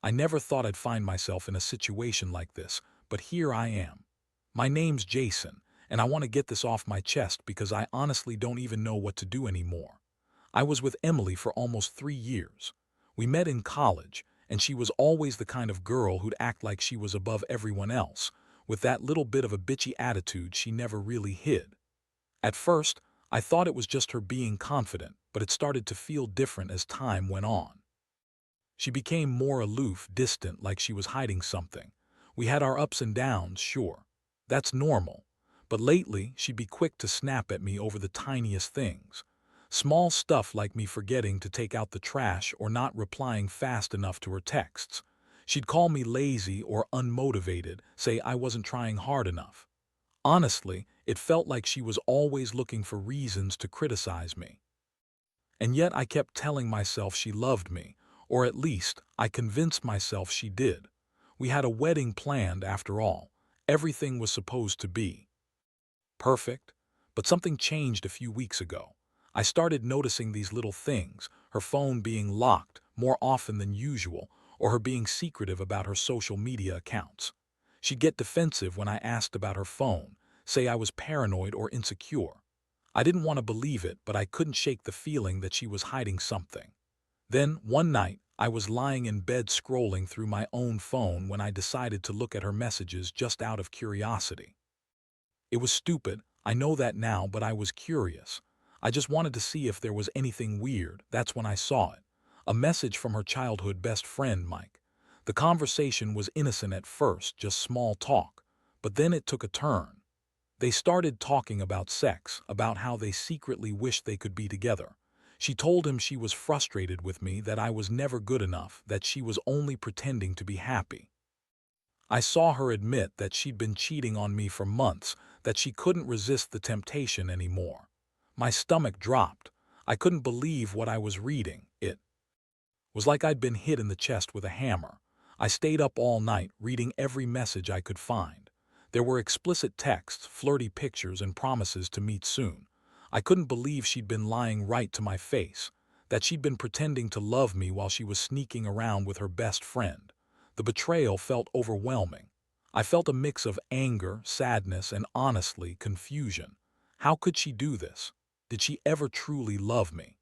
I never thought I'd find myself in a situation like this, but here I am. My name's Jason, and I want to get this off my chest because I honestly don't even know what to do anymore. I was with Emily for almost 3 years. We met in college, and she was always the kind of girl who'd act like she was above everyone else, with that little bit of a bitchy attitude she never really hid. At first, I thought it was just her being confident, but it started to feel different as time went on. She became more aloof, distant, like she was hiding something. We had our ups and downs, sure. That's normal. But lately, she'd be quick to snap at me over the tiniest things. Small stuff like me forgetting to take out the trash or not replying fast enough to her texts. She'd call me lazy or unmotivated, say I wasn't trying hard enough. Honestly, it felt like she was always looking for reasons to criticize me. And yet I kept telling myself she loved me, or at least I convinced myself she did. We had a wedding planned after all. Everything was supposed to be perfect. But something changed a few weeks ago. I started noticing these little things, her phone being locked more often than usual, or her being secretive about her social media accounts. She'd get defensive when I asked about her phone, say I was paranoid or insecure. I didn't want to believe it, but I couldn't shake the feeling that she was hiding something. Then, one night, I was lying in bed scrolling through my own phone when I decided to look at her messages just out of curiosity. It was stupid, I know that now, but I was curious. I just wanted to see if there was anything weird. That's when I saw it. A message from her childhood best friend, Mike. The conversation was innocent at first, just small talk. But then it took a turn. They started talking about sex, about how they secretly wished they could be together. She told him she was frustrated with me, that I was never good enough, that she was only pretending to be happy. I saw her admit that she'd been cheating on me for months, that she couldn't resist the temptation anymore. My stomach dropped. I couldn't believe what I was reading. It was like I'd been hit in the chest with a hammer. I stayed up all night, reading every message I could find. There were explicit texts, flirty pictures, and promises to meet soon. I couldn't believe she'd been lying right to my face, that she'd been pretending to love me while she was sneaking around with her best friend. The betrayal felt overwhelming. I felt a mix of anger, sadness, and honestly, confusion. How could she do this? Did she ever truly love me?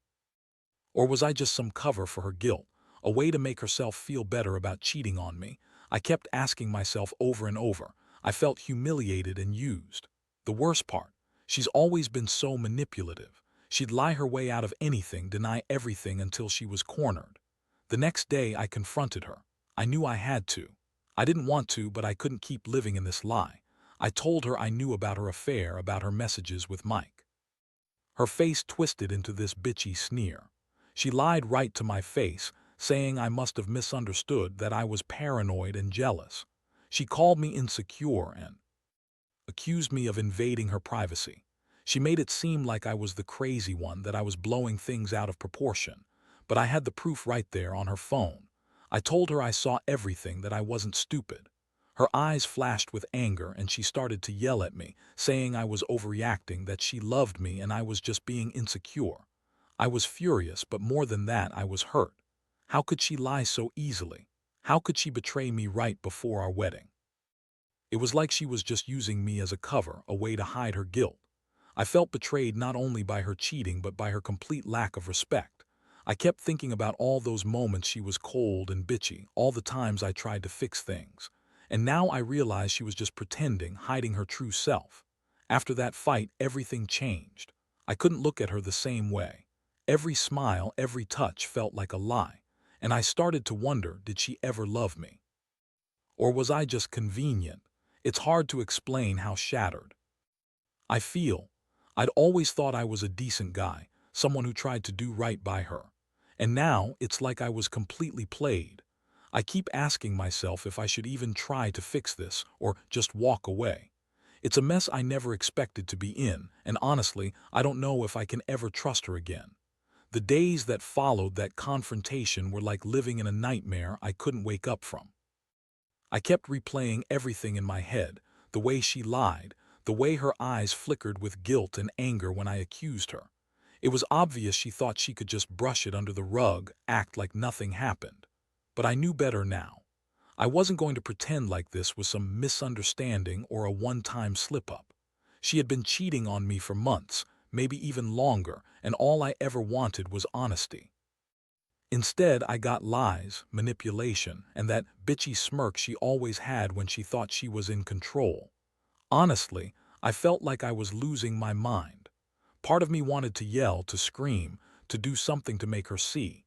Or was I just some cover for her guilt, a way to make herself feel better about cheating on me? I kept asking myself over and over. I felt humiliated and used. The worst part, she's always been so manipulative. She'd lie her way out of anything, deny everything until she was cornered. The next day I confronted her. I knew I had to. I didn't want to, but I couldn't keep living in this lie. I told her I knew about her affair, about her messages with Mike. Her face twisted into this bitchy sneer. She lied right to my face, saying I must have misunderstood, that I was paranoid and jealous. She called me insecure and accused me of invading her privacy. She made it seem like I was the crazy one, that I was blowing things out of proportion. But I had the proof right there on her phone. I told her I saw everything, that I wasn't stupid. Her eyes flashed with anger and she started to yell at me, saying I was overreacting, that she loved me and I was just being insecure. I was furious, but more than that, I was hurt. How could she lie so easily? How could she betray me right before our wedding? It was like she was just using me as a cover, a way to hide her guilt. I felt betrayed not only by her cheating but by her complete lack of respect. I kept thinking about all those moments she was cold and bitchy, all the times I tried to fix things. And now I realized she was just pretending, hiding her true self. After that fight, everything changed. I couldn't look at her the same way. Every smile, every touch felt like a lie. And I started to wonder, did she ever love me? Or was I just convenient? It's hard to explain how shattered I feel. I'd always thought I was a decent guy, someone who tried to do right by her. And now it's like I was completely played. I keep asking myself if I should even try to fix this or just walk away. It's a mess I never expected to be in, and honestly, I don't know if I can ever trust her again. The days that followed that confrontation were like living in a nightmare I couldn't wake up from. I kept replaying everything in my head, the way she lied, the way her eyes flickered with guilt and anger when I accused her. It was obvious she thought she could just brush it under the rug, act like nothing happened. but I knew better now. I wasn't going to pretend like this was some misunderstanding or a one-time slip-up. She had been cheating on me for months, maybe even longer, and all I ever wanted was honesty. Instead, I got lies, manipulation, and that bitchy smirk she always had when she thought she was in control. Honestly, I felt like I was losing my mind. Part of me wanted to yell, to scream, to do something to make her see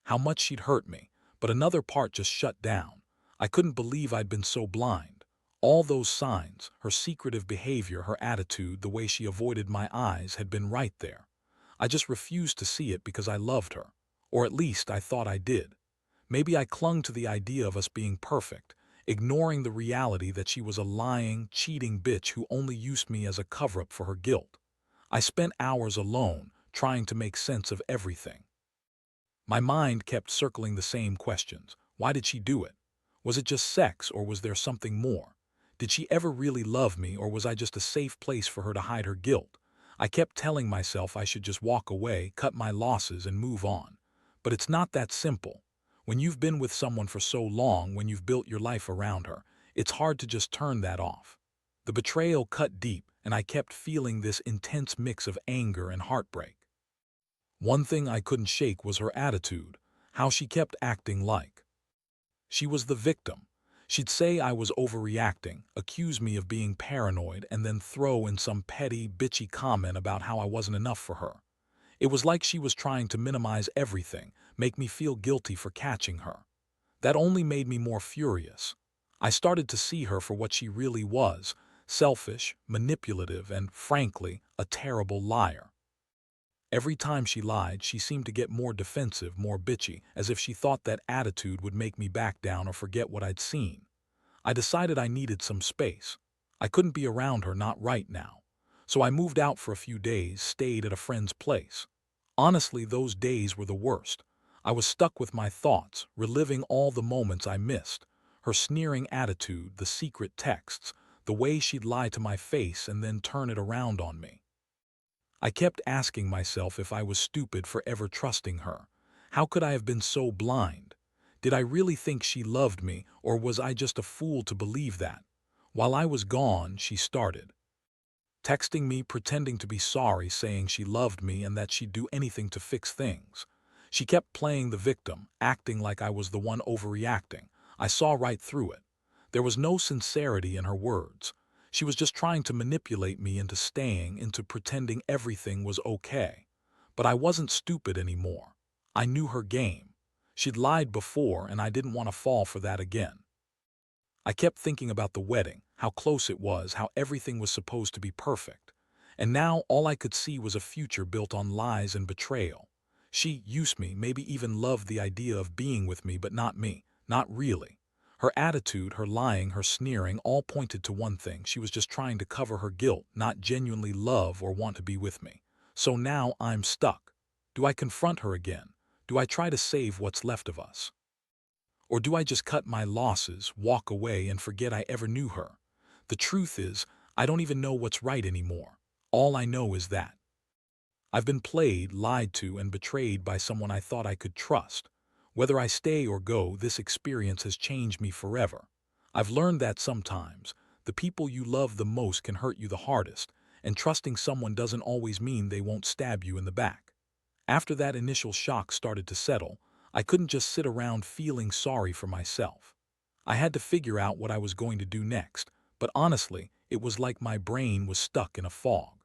how much she'd hurt me, but another part just shut down. I couldn't believe I'd been so blind. All those signs, her secretive behavior, her attitude, the way she avoided my eyes had been right there. I just refused to see it because I loved her. Or at least I thought I did. Maybe I clung to the idea of us being perfect, ignoring the reality that she was a lying, cheating bitch who only used me as a cover-up for her guilt. I spent hours alone, trying to make sense of everything. My mind kept circling the same questions. Why did she do it? Was it just sex, or was there something more? Did she ever really love me, or was I just a safe place for her to hide her guilt? I kept telling myself I should just walk away, cut my losses, and move on. But it's not that simple. When you've been with someone for so long, when you've built your life around her, it's hard to just turn that off. The betrayal cut deep, and I kept feeling this intense mix of anger and heartbreak. One thing I couldn't shake was her attitude, how she kept acting like she was the victim. She'd say I was overreacting, accuse me of being paranoid, and then throw in some petty, bitchy comment about how I wasn't enough for her. It was like she was trying to minimize everything, make me feel guilty for catching her. That only made me more furious. I started to see her for what she really was, selfish, manipulative, and, frankly, a terrible liar. Every time she lied, she seemed to get more defensive, more bitchy, as if she thought that attitude would make me back down or forget what I'd seen. I decided I needed some space. I couldn't be around her, not right now. So I moved out for a few days, stayed at a friend's place. Honestly, those days were the worst. I was stuck with my thoughts, reliving all the moments I missed. Her sneering attitude, the secret texts, the way she'd lie to my face and then turn it around on me. I kept asking myself if I was stupid for ever trusting her. How could I have been so blind? Did I really think she loved me, or was I just a fool to believe that? While I was gone, she started texting me, pretending to be sorry, saying she loved me and that she'd do anything to fix things. She kept playing the victim, acting like I was the one overreacting. I saw right through it. There was no sincerity in her words. She was just trying to manipulate me into staying, into pretending everything was okay. But I wasn't stupid anymore. I knew her game. She'd lied before, and I didn't want to fall for that again. I kept thinking about the wedding, how close it was, how everything was supposed to be perfect. And now all I could see was a future built on lies and betrayal. She used me, maybe even loved the idea of being with me, but not me, not really. Her attitude, her lying, her sneering all pointed to one thing: she was just trying to cover her guilt, not genuinely love or want to be with me. So now I'm stuck. Do I confront her again? Do I try to save what's left of us? Or do I just cut my losses, walk away, and forget I ever knew her? The truth is, I don't even know what's right anymore. All I know is that I've been played, lied to, and betrayed by someone I thought I could trust. Whether I stay or go, this experience has changed me forever. I've learned that sometimes the people you love the most can hurt you the hardest, and trusting someone doesn't always mean they won't stab you in the back. After that initial shock started to settle, I couldn't just sit around feeling sorry for myself. I had to figure out what I was going to do next, but honestly, it was like my brain was stuck in a fog.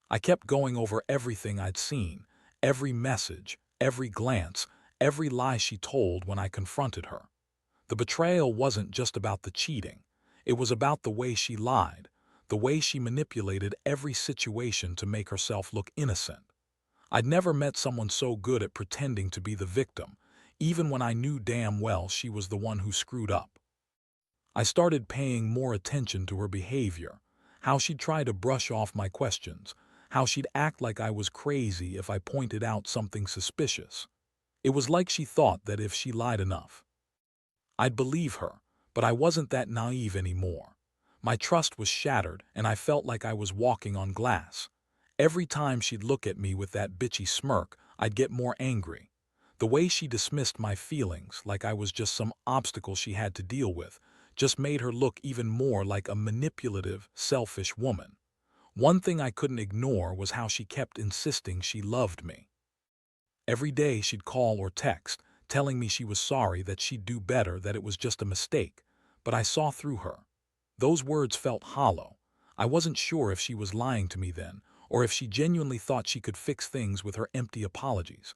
I kept going over everything I'd seen, every message, every glance, every lie she told when I confronted her. The betrayal wasn't just about the cheating. It was about the way she lied, the way she manipulated every situation to make herself look innocent. I'd never met someone so good at pretending to be the victim, even when I knew damn well she was the one who screwed up. I started paying more attention to her behavior, how she'd try to brush off my questions, how she'd act like I was crazy if I pointed out something suspicious. It was like she thought that if she lied enough, I'd believe her, but I wasn't that naive anymore. My trust was shattered, and I felt like I was walking on glass. Every time she'd look at me with that bitchy smirk, I'd get more angry. The way she dismissed my feelings like I was just some obstacle she had to deal with just made her look even more like a manipulative, selfish woman. One thing I couldn't ignore was how she kept insisting she loved me. Every day she'd call or text, telling me she was sorry, that she'd do better, that it was just a mistake. But I saw through her. Those words felt hollow. I wasn't sure if she was lying to me then, or if she genuinely thought she could fix things with her empty apologies.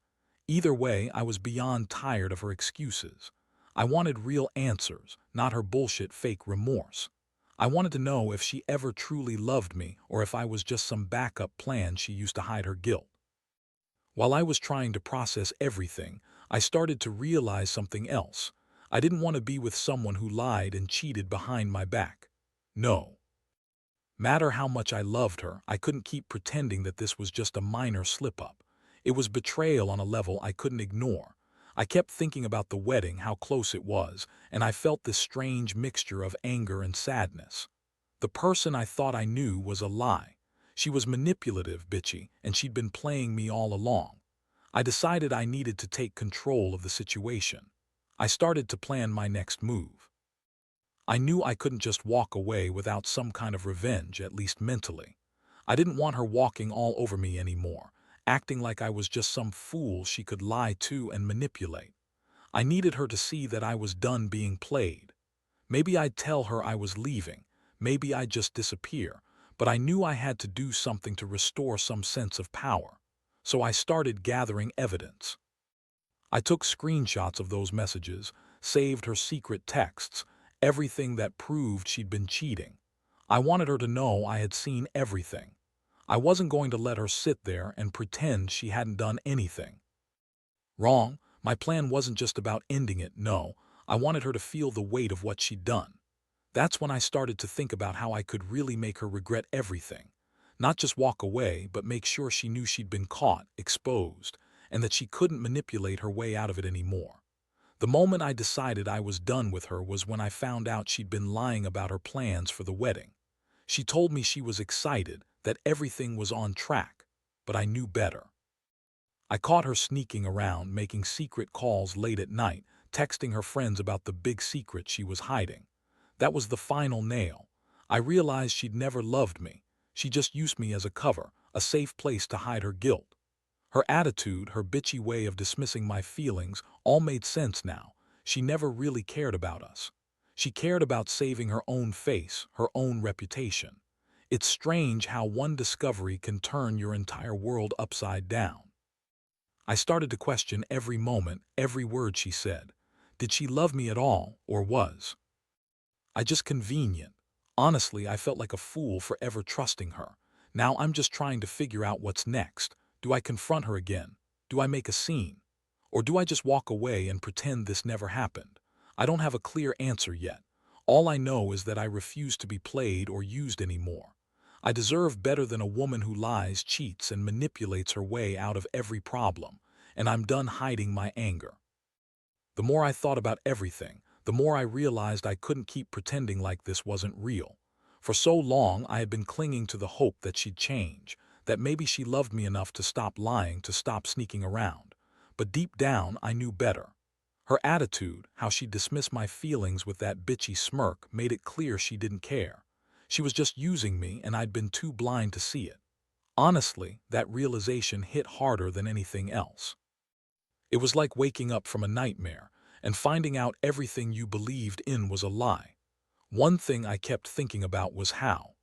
Either way, I was beyond tired of her excuses. I wanted real answers, not her bullshit fake remorse. I wanted to know if she ever truly loved me or if I was just some backup plan she used to hide her guilt. While I was trying to process everything, I started to realize something else. I didn't want to be with someone who lied and cheated behind my back. No. Matter how much I loved her, I couldn't keep pretending that this was just a minor slip-up. It was betrayal on a level I couldn't ignore. I kept thinking about the wedding, how close it was, and I felt this strange mixture of anger and sadness. The person I thought I knew was a lie. She was manipulative, bitchy, and she'd been playing me all along. I decided I needed to take control of the situation. I started to plan my next move. I knew I couldn't just walk away without some kind of revenge, at least mentally. I didn't want her walking all over me anymore, acting like I was just some fool she could lie to and manipulate. I needed her to see that I was done being played. Maybe I'd tell her I was leaving, maybe I'd just disappear, but I knew I had to do something to restore some sense of power. So I started gathering evidence. I took screenshots of those messages, saved her secret texts, everything that proved she'd been cheating. I wanted her to know I had seen everything. I wasn't going to let her sit there and pretend she hadn't done anything. Wrong. My plan wasn't just about ending it, no. I wanted her to feel the weight of what she'd done. That's when I started to think about how I could really make her regret everything. Not just walk away, but make sure she knew she'd been caught, exposed, and that she couldn't manipulate her way out of it anymore. The moment I decided I was done with her was when I found out she'd been lying about her plans for the wedding. She told me she was excited, that everything was on track, but I knew better. I caught her sneaking around, making secret calls late at night, texting her friends about the big secret she was hiding. That was the final nail. I realized she'd never loved me. She just used me as a cover, a safe place to hide her guilt. Her attitude, her bitchy way of dismissing my feelings, all made sense now. She never really cared about us. She cared about saving her own face, her own reputation. It's strange how one discovery can turn your entire world upside down. I started to question every moment, every word she said. Did she love me at all, or was I just convenient? Honestly, I felt like a fool for ever trusting her. Now I'm just trying to figure out what's next. Do I confront her again? Do I make a scene? Or do I just walk away and pretend this never happened? I don't have a clear answer yet. All I know is that I refuse to be played or used anymore. I deserve better than a woman who lies, cheats, and manipulates her way out of every problem, and I'm done hiding my anger. The more I thought about everything, the more I realized I couldn't keep pretending like this wasn't real. For so long, I had been clinging to the hope that she'd change, that maybe she loved me enough to stop lying, to stop sneaking around. But deep down, I knew better. Her attitude, how she dismissed my feelings with that bitchy smirk, made it clear she didn't care. She was just using me, and I'd been too blind to see it. Honestly, that realization hit harder than anything else. It was like waking up from a nightmare and finding out everything you believed in was a lie. One thing I kept thinking about was how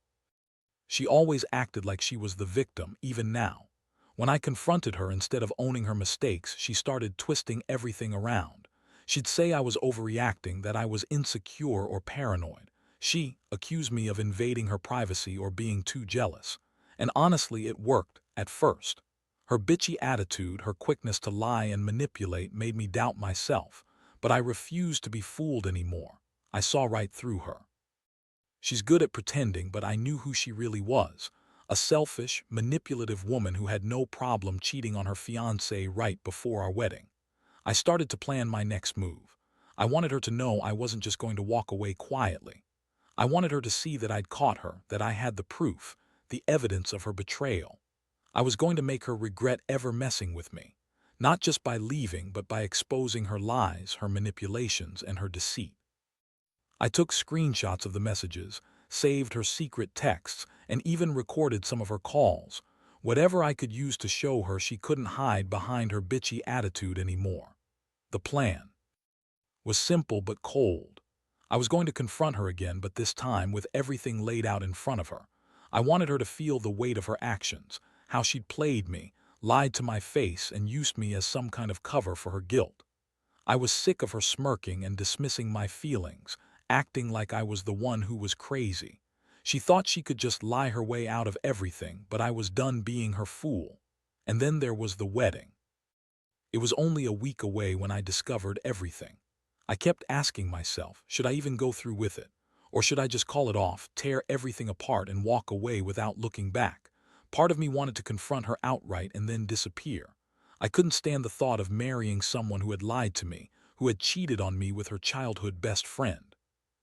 she always acted like she was the victim, even now. When I confronted her, instead of owning her mistakes, she started twisting everything around. She'd say I was overreacting, that I was insecure or paranoid. She accused me of invading her privacy or being too jealous. And honestly, it worked, at first. Her bitchy attitude, her quickness to lie and manipulate made me doubt myself. But I refused to be fooled anymore. I saw right through her. She's good at pretending, but I knew who she really was. A selfish, manipulative woman who had no problem cheating on her fiancé right before our wedding. I started to plan my next move. I wanted her to know I wasn't just going to walk away quietly. I wanted her to see that I'd caught her, that I had the proof, the evidence of her betrayal. I was going to make her regret ever messing with me. Not just by leaving, but by exposing her lies, her manipulations, and her deceit. I took screenshots of the messages, saved her secret texts, and even recorded some of her calls, whatever I could use to show her she couldn't hide behind her bitchy attitude anymore. The plan was simple but cold. I was going to confront her again, but this time with everything laid out in front of her. I wanted her to feel the weight of her actions, how she'd played me, lied to my face, and used me as some kind of cover for her guilt. I was sick of her smirking and dismissing my feelings, acting like I was the one who was crazy. She thought she could just lie her way out of everything, but I was done being her fool. And then there was the wedding. It was only a week away when I discovered everything. I kept asking myself, should I even go through with it? Or should I just call it off, tear everything apart, and walk away without looking back? Part of me wanted to confront her outright and then disappear. I couldn't stand the thought of marrying someone who had lied to me, who had cheated on me with her childhood best friend.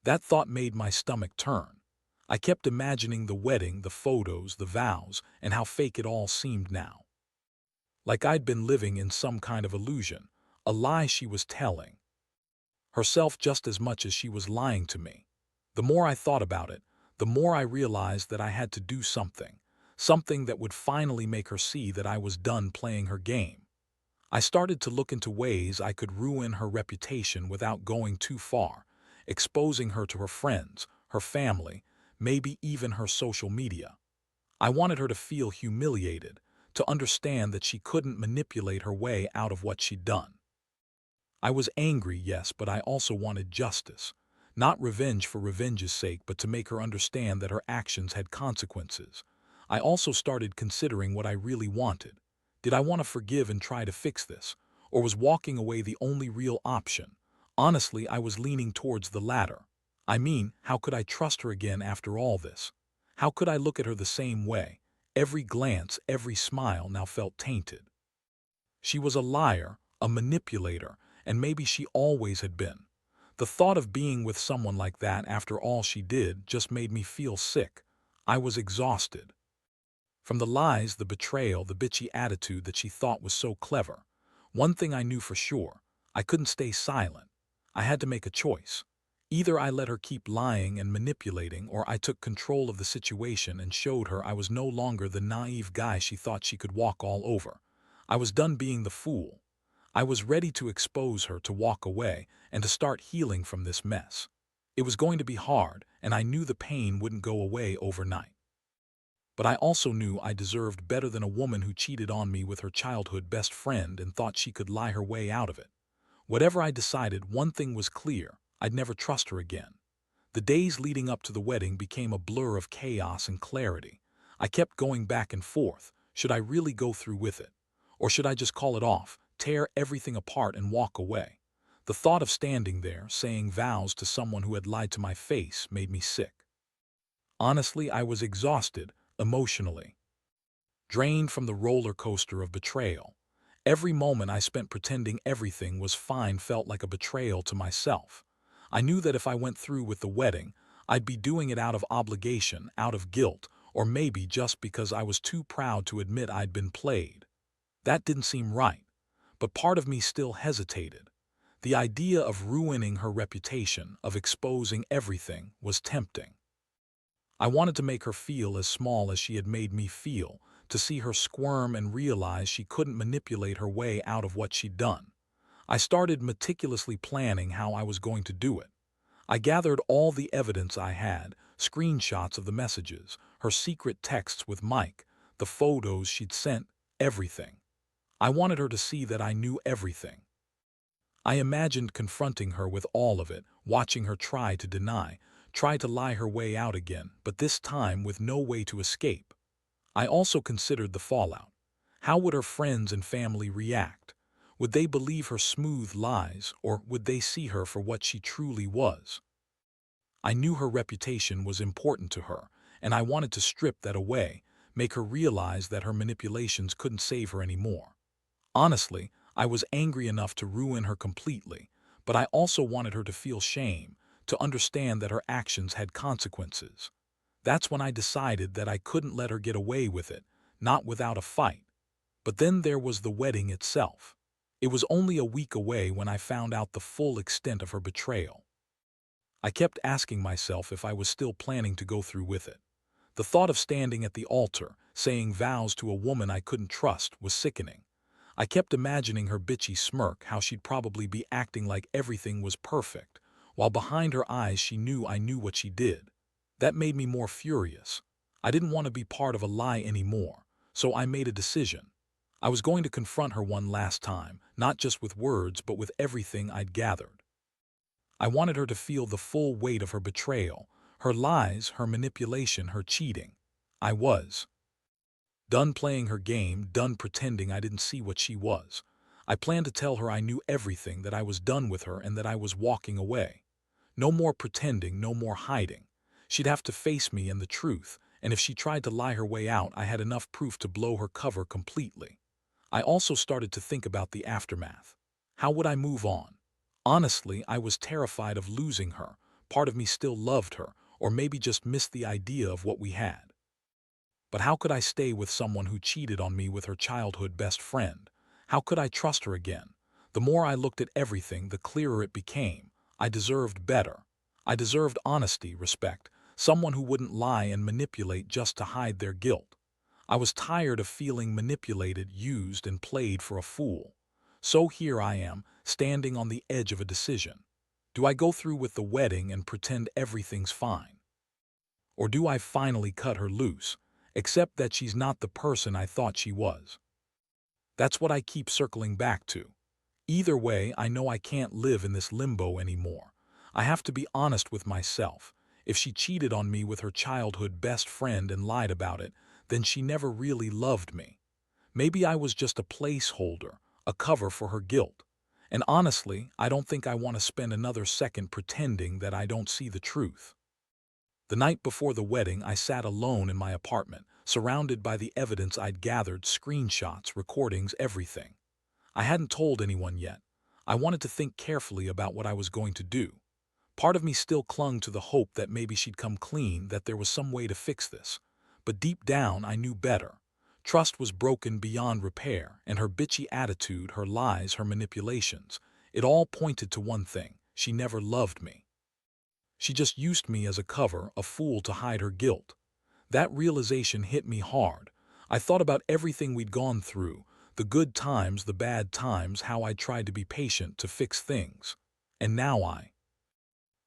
That thought made my stomach turn. I kept imagining the wedding, the photos, the vows, and how fake it all seemed now. Like I'd been living in some kind of illusion, a lie she was telling herself just as much as she was lying to me. The more I thought about it, the more I realized that I had to do something that would finally make her see that I was done playing her game. I started to look into ways I could ruin her reputation without going too far, exposing her to her friends, her family, maybe even her social media. I wanted her to feel humiliated, to understand that she couldn't manipulate her way out of what she'd done. I was angry, yes, but I also wanted justice. Not revenge for revenge's sake, but to make her understand that her actions had consequences. I also started considering what I really wanted. Did I want to forgive and try to fix this? Or was walking away the only real option? Honestly, I was leaning towards the latter. I mean, how could I trust her again after all this? How could I look at her the same way? Every glance, every smile now felt tainted. She was a liar, a manipulator, and maybe she always had been. The thought of being with someone like that after all she did just made me feel sick. I was exhausted. From the lies, the betrayal, the bitchy attitude that she thought was so clever. One thing I knew for sure, I couldn't stay silent. I had to make a choice. Either I let her keep lying and manipulating, or I took control of the situation and showed her I was no longer the naive guy she thought she could walk all over. I was done being the fool. I was ready to expose her, to walk away, and to start healing from this mess. It was going to be hard, and I knew the pain wouldn't go away overnight. But I also knew I deserved better than a woman who cheated on me with her childhood best friend and thought she could lie her way out of it. Whatever I decided, one thing was clear: I'd never trust her again. The days leading up to the wedding became a blur of chaos and clarity. I kept going back and forth. Should I really go through with it? Or should I just call it off, tear everything apart, and walk away? The thought of standing there, saying vows to someone who had lied to my face, made me sick. Honestly, I was exhausted, emotionally drained from the roller coaster of betrayal. Every moment I spent pretending everything was fine felt like a betrayal to myself. I knew that if I went through with the wedding, I'd be doing it out of obligation, out of guilt, or maybe just because I was too proud to admit I'd been played. That didn't seem right, but part of me still hesitated. The idea of ruining her reputation, of exposing everything, was tempting. I wanted to make her feel as small as she had made me feel, to see her squirm and realize she couldn't manipulate her way out of what she'd done. I started meticulously planning how I was going to do it. I gathered all the evidence I had, screenshots of the messages, her secret texts with Mike, the photos she'd sent, everything. I wanted her to see that I knew everything. I imagined confronting her with all of it, watching her try to deny, try to lie her way out again, but this time with no way to escape. I also considered the fallout. How would her friends and family react? Would they believe her smooth lies, or would they see her for what she truly was? I knew her reputation was important to her, and I wanted to strip that away, make her realize that her manipulations couldn't save her anymore. Honestly, I was angry enough to ruin her completely, but I also wanted her to feel shame, to understand that her actions had consequences. That's when I decided that I couldn't let her get away with it, not without a fight. But then there was the wedding itself. It was only a week away when I found out the full extent of her betrayal. I kept asking myself if I was still planning to go through with it. The thought of standing at the altar, saying vows to a woman I couldn't trust, was sickening. I kept imagining her bitchy smirk, how she'd probably be acting like everything was perfect, while behind her eyes she knew I knew what she did. That made me more furious. I didn't want to be part of a lie anymore, so I made a decision. I was going to confront her one last time, not just with words but with everything I'd gathered. I wanted her to feel the full weight of her betrayal, her lies, her manipulation, her cheating. I was done playing her game, done pretending I didn't see what she was. I planned to tell her I knew everything, that I was done with her and that I was walking away. No more pretending, no more hiding. She'd have to face me and the truth, and if she tried to lie her way out, I had enough proof to blow her cover completely. I also started to think about the aftermath. How would I move on? Honestly, I was terrified of losing her. Part of me still loved her, or maybe just missed the idea of what we had. But how could I stay with someone who cheated on me with her childhood best friend? How could I trust her again? The more I looked at everything, the clearer it became. I deserved better. I deserved honesty, respect, someone who wouldn't lie and manipulate just to hide their guilt. I was tired of feeling manipulated, used, and played for a fool. So here I am, standing on the edge of a decision. Do I go through with the wedding and pretend everything's fine? Or do I finally cut her loose, accept that she's not the person I thought she was? That's what I keep circling back to. Either way, I know I can't live in this limbo anymore. I have to be honest with myself. If she cheated on me with her childhood best friend and lied about it, then she never really loved me. Maybe I was just a placeholder, a cover for her guilt. And honestly, I don't think I want to spend another second pretending that I don't see the truth. The night before the wedding, I sat alone in my apartment, surrounded by the evidence I'd gathered, screenshots, recordings, everything. I hadn't told anyone yet. I wanted to think carefully about what I was going to do. Part of me still clung to the hope that maybe she'd come clean, that there was some way to fix this. But deep down, I knew better. Trust was broken beyond repair, and her bitchy attitude, her lies, her manipulations, it all pointed to one thing: she never loved me. She just used me as a cover, a fool to hide her guilt. That realization hit me hard. I thought about everything we'd gone through, the good times, the bad times, how I tried to be patient, to fix things. And now I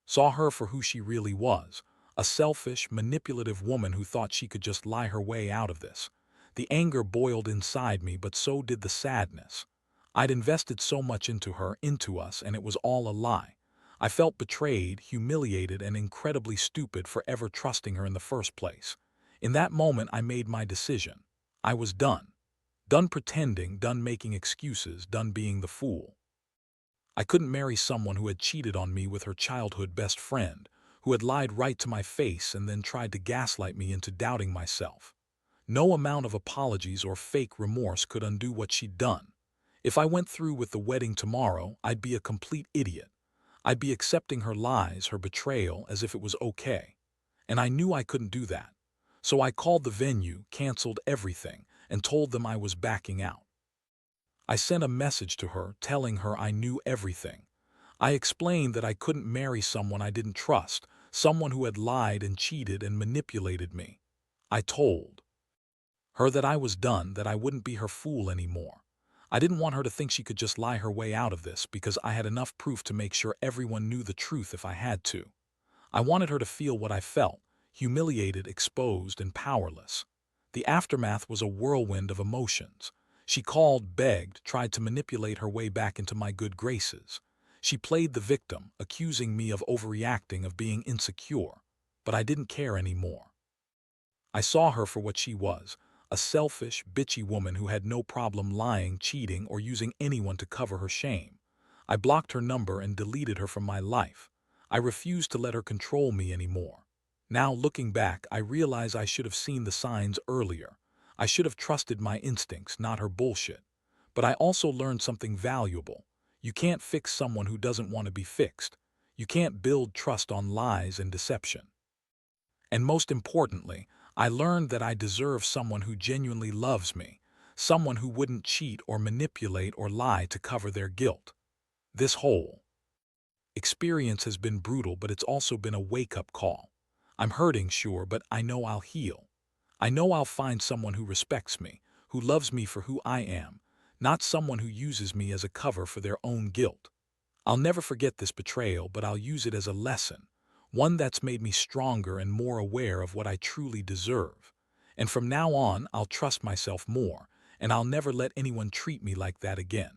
saw her for who she really was, a selfish, manipulative woman who thought she could just lie her way out of this. The anger boiled inside me, but so did the sadness. I'd invested so much into her, into us, and it was all a lie. I felt betrayed, humiliated, and incredibly stupid for ever trusting her in the first place. In that moment, I made my decision. I was done. Done pretending, done making excuses, done being the fool. I couldn't marry someone who had cheated on me with her childhood best friend, who had lied right to my face and then tried to gaslight me into doubting myself. No amount of apologies or fake remorse could undo what she'd done. If I went through with the wedding tomorrow, I'd be a complete idiot. I'd be accepting her lies, her betrayal, as if it was okay. And I knew I couldn't do that. So I called the venue, canceled everything, and told them I was backing out. I sent a message to her telling her I knew everything. I explained that I couldn't marry someone I didn't trust, someone who had lied and cheated and manipulated me. I told her that I was done, that I wouldn't be her fool anymore. I didn't want her to think she could just lie her way out of this, because I had enough proof to make sure everyone knew the truth if I had to. I wanted her to feel what I felt: humiliated, exposed, and powerless. The aftermath was a whirlwind of emotions. She called, begged, tried to manipulate her way back into my good graces. She played the victim, accusing me of overreacting, of being insecure. But I didn't care anymore. I saw her for what she was: a selfish, bitchy woman who had no problem lying, cheating, or using anyone to cover her shame. I blocked her number and deleted her from my life. I refused to let her control me anymore. Now, looking back, I realize I should have seen the signs earlier. I should have trusted my instincts, not her bullshit. But I also learned something valuable. You can't fix someone who doesn't want to be fixed. You can't build trust on lies and deception. And most importantly, I learned that I deserve someone who genuinely loves me, someone who wouldn't cheat or manipulate or lie to cover their guilt. This whole experience has been brutal, but it's also been a wake-up call. I'm hurting, sure, but I know I'll heal. I know I'll find someone who respects me, who loves me for who I am, not someone who uses me as a cover for their own guilt. I'll never forget this betrayal, but I'll use it as a lesson, one that's made me stronger and more aware of what I truly deserve. And from now on, I'll trust myself more, and I'll never let anyone treat me like that again.